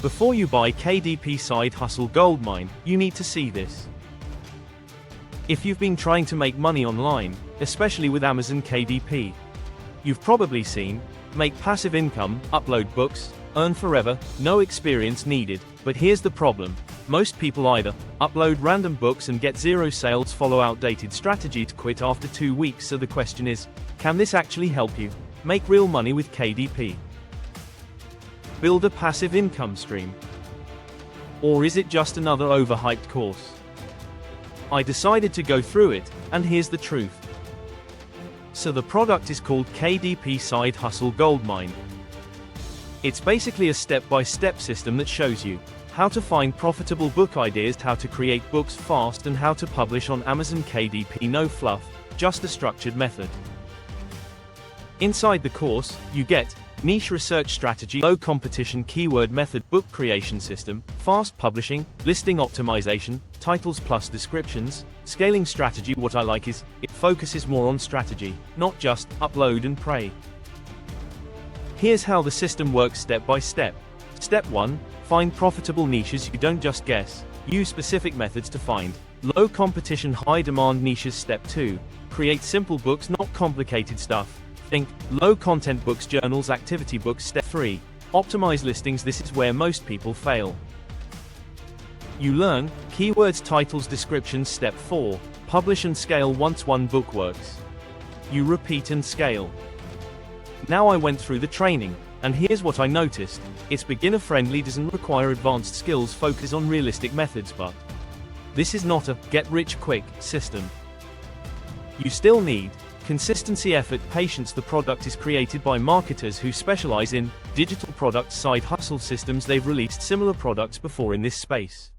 Before you buy KDP Side Hustle Goldmine, you need to see this. If you've been trying to make money online, especially with Amazon KDP, you've probably seen, make passive income, upload books, earn forever, no experience needed. But here's the problem. Most people either upload random books and get zero sales, follow outdated strategy to quit after 2 weeks. So the question is, can this actually help you make real money with KDP? Build a passive income stream? Or is it just another overhyped course? I decided to go through it, and here's the truth. So the product is called KDP Side Hustle Goldmine. It's basically a step-by-step system that shows you how to find profitable book ideas, how to create books fast, and how to publish on Amazon KDP. No fluff, just a structured method. Inside the course, you get niche research strategy, low competition keyword method, book creation system, fast publishing, listing optimization, titles plus descriptions, scaling strategy. What I like is, it focuses more on strategy, not just upload and pray. Here's how the system works step by step. Step 1. Find profitable niches. You don't just guess. Use specific methods to find low competition, high demand niches. Step 2. Create simple books, not complicated stuff. Think low content books, journals, activity books. Step 3. Optimize listings. This is where most people fail. You learn keywords, titles, descriptions. Step 4. Publish and scale. Once one book works, you repeat and scale. Now I went through the training, and here's what I noticed. It's beginner friendly, doesn't require advanced skills, focus on realistic methods, but this is not a get rich quick system. You still need consistency, effort, patience. The product is created by marketers who specialize in digital products, side hustle systems. They've released similar products before in this space.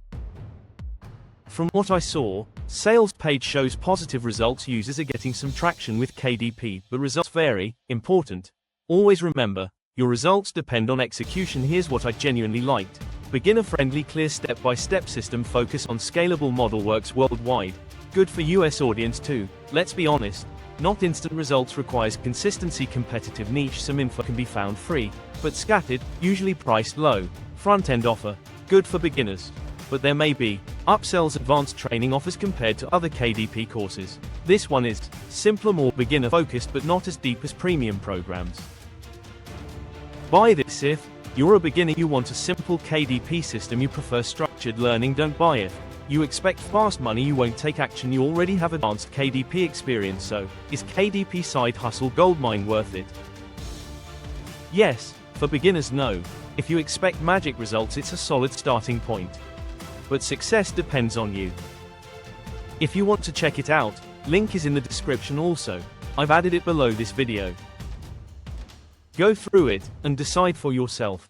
From what I saw, sales page shows positive results. Users are getting some traction with KDP, but results vary. Important. Always remember, your results depend on execution. Here's what I genuinely liked. Beginner-friendly, clear step-by-step system, focus on scalable model, works worldwide. Good for US audience too. Let's be honest, not instant results, requires consistency, competitive niche. Some info can be found free, but scattered, usually priced low. Front-end offer, good for beginners. But there may be upsells, advanced training offers compared to other KDP courses. This one is simpler, more beginner-focused, but not as deep as premium programs. Buy this if you're a beginner, you want a simple KDP system, you prefer structured learning. Don't buy it. You expect fast money, you won't take action, you already have advanced KDP experience. So, is KDP Side Hustle Goldmine worth it? Yes, for beginners. No. If you expect magic results, it's a solid starting point. But success depends on you. If you want to check it out, link is in the description. Also, I've added it below this video. Go through it, and decide for yourself.